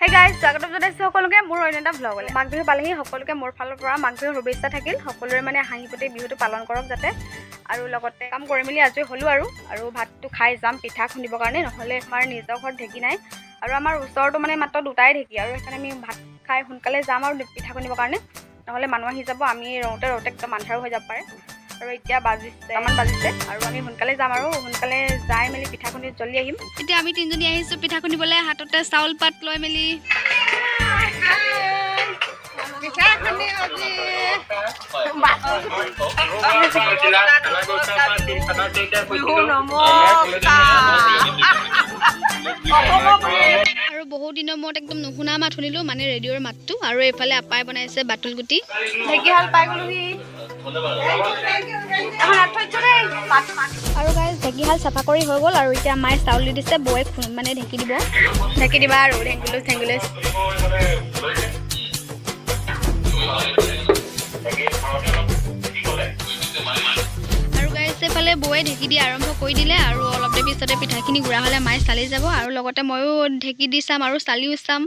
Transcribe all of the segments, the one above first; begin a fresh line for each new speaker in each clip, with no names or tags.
Hey guys, স্বাগতম জনাইছো সকলোকে মোৰ অন্য এটা ভ্লগলে। মাঘ বিহু পালেহি সকলোকে মোৰ ফালৰ পৰা মাঘ বিহুৰ শুভেচ্ছা থাকিল। সকলোৰে মানে হাঁহিপতি বিহুটো পালন কৰক যাতে আৰু লগতে কাম কৰি মেলি আজৰি হলো আৰু ভাতটো খাই যাম পিঠা খুন্দিবৰ কাৰণে নহলে আমাৰ নিজৰ ঘৰত ঢেকি নাই আৰু আমাৰ ওচৰটো মানে মাত্ৰ দুটাই ঢেকি আৰু সেইকাৰণে আমি ভাত খাই সোনকালে যাম আৰু পিঠা খুন্দিবৰ কাৰণে নহলে মানুহ আহি যাব আমি ৰওঁতে একদম আন্ধাৰ হৈ যাব পাৰে আৰু এতিয়া বাজিছে আৰু আমি সোনকালে যাম আৰু সোনকালে যাই মেলি পিঠা খুন্দি জলদি আহিম। এতিয়া আমি তিনজনী আহিছো পিঠা খুন্দিবলৈ হাততে চাউল পাত লৈ মেলি আৰু বহুত দিনৰ মূৰত একদম নুশুনা মাত শুনিলো মানে ৰেডিঅ'ৰ মাতটো আৰু এইফালে আপাই বনাইছে বাটুল গুটি ঢেকিহাল পাই গলোহি আৰু গাইজ ঢেকিহাল চাফা কৰি হৈ গ'ল আৰু এতিয়া মায়ে চাউল দি দিছে বৌয়ে মানে ঢেকি দিবা আৰু ঢেংগুলজ আৰু গাইজ এইফালে বৌয়ে ঢেকি দি আৰম্ভ কৰি দিলে আৰু অলপ দেৰি পিছতে পিঠাখিনি গুড়া হ'লে মায়ে চালি যাব আৰু লগতে ময়ো ঢেকি দি চাম আৰু চালিও চাম।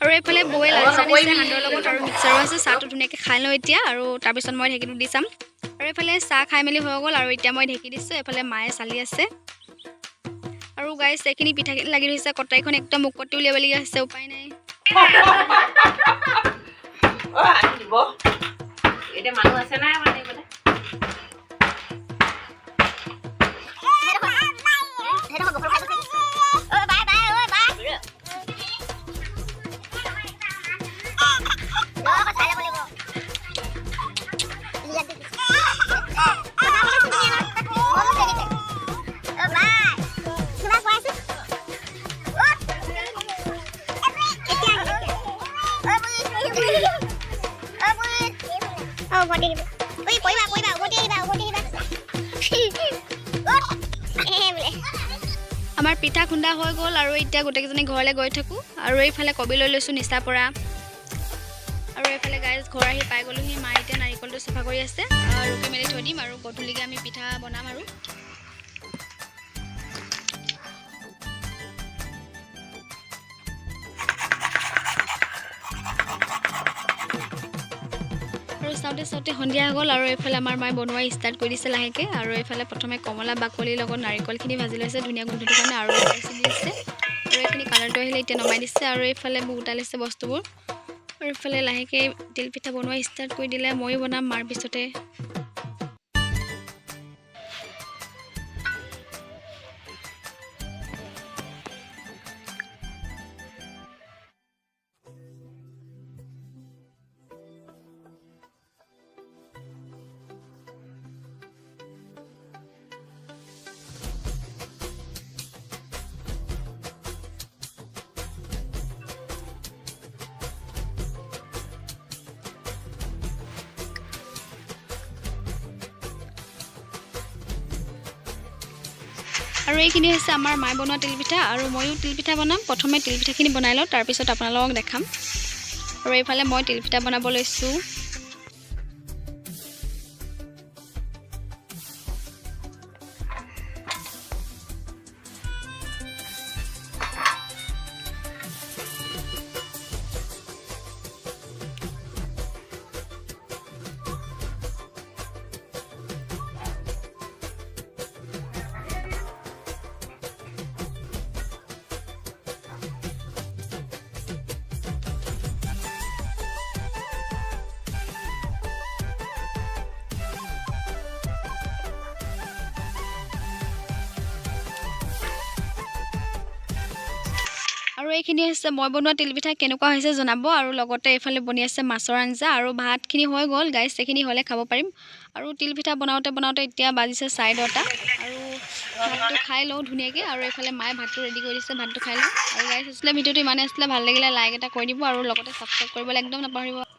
আৰু এইফালে বৌয়ে লাল চাহ দিছে সান্দৰ লগত আৰু মিক্সাৰো আছে চাহটো ধুনীয়াকৈ খাই লওঁ এতিয়া আৰু তাৰপিছত মই ঢেকিটো দি চাম আৰু এইফালে চাহ খাই মেলি হৈ গ'ল আৰু এতিয়া মই ঢেকি দিছোঁ এইফালে মায়ে চালি আছে আৰু গাইজ এইখিনি পিঠাখিনি লাগি ধৰিছে কটাৰীখন একদম মুকতি উলিয়াবলগীয়া হৈছে উপায় নাই। মানুহ আছে নাই আমাৰ পিঠা খুন্দা হৈ গ'ল আৰু এতিয়া গোটেইকেইজনী ঘৰলৈ গৈ থাকোঁ আৰু এইফালে কবি লৈ লৈছোঁ নিচা পৰা আৰু এইফালে গাইজ ঘৰ আহি পাই গ'লোহি মায়ে এতিয়া নাৰিকলটো চাফা কৰি আছে ৰুকি মেলি থৈ দিম আৰু গধূলিকৈ আমি পিঠা বনাম আৰু চাওঁতে সন্ধিয়া হৈ গ'ল আৰু এইফালে আমাৰ মায়ে বনোৱা ষ্টাৰ্ট কৰি দিছে লাহেকৈ আৰু এইফালে প্ৰথমে কমলা বাকলিৰ লগত নাৰিকলখিনি ভাজি লৈছে ধুনীয়া গোন্ধটোৰ কাৰণে আৰু ইলাচি দিছে আৰু এইখিনি কালাৰটো আহিলে এতিয়া নমাই দিছে আৰু এইফালে গোটাই লৈছে বস্তুবোৰ আৰু এইফালে লাহেকৈ তিল পিঠা বনোৱা ষ্টাৰ্ট কৰি দিলে ময়ো বনাম মাৰ পিছতে। আৰু এইখিনি হৈছে আমাৰ মায়ে বনোৱা তিলপিঠা আৰু ময়ো তিলপিঠা বনাম প্ৰথমে তিলপিঠাখিনি বনাই লওঁ তাৰপিছত আপোনালোকক দেখাম আৰু এইফালে মই তিলপিঠা বনাব লৈছোঁ আৰু এইখিনি হৈছে মই বনোৱা তিলপিঠা কেনেকুৱা হৈছে জনাব আৰু লগতে এইফালে বনি আছে মাছৰ আঞ্জা আৰু ভাতখিনি হৈ গ'ল গাইছ এইখিনি হ'লে খাব পাৰিম আৰু তিলপিঠা বনাওঁতে এতিয়া বাজিছে 10:30 আৰু ভাতটো খাই লওঁ ধুনীয়াকৈ আৰু এইফালে মায়ে ভাতটো ৰেডি কৰি দিছে ভাতটো খাই লওঁ আৰু গাইছ আছিলে ভিডিঅ'টো ইমানে আছিলে ভাল লাগিলে লাইক এটা কৰি দিব আৰু লগতে ছাবস্ক্ৰাইব কৰিবলৈ একদম নাপাহৰিব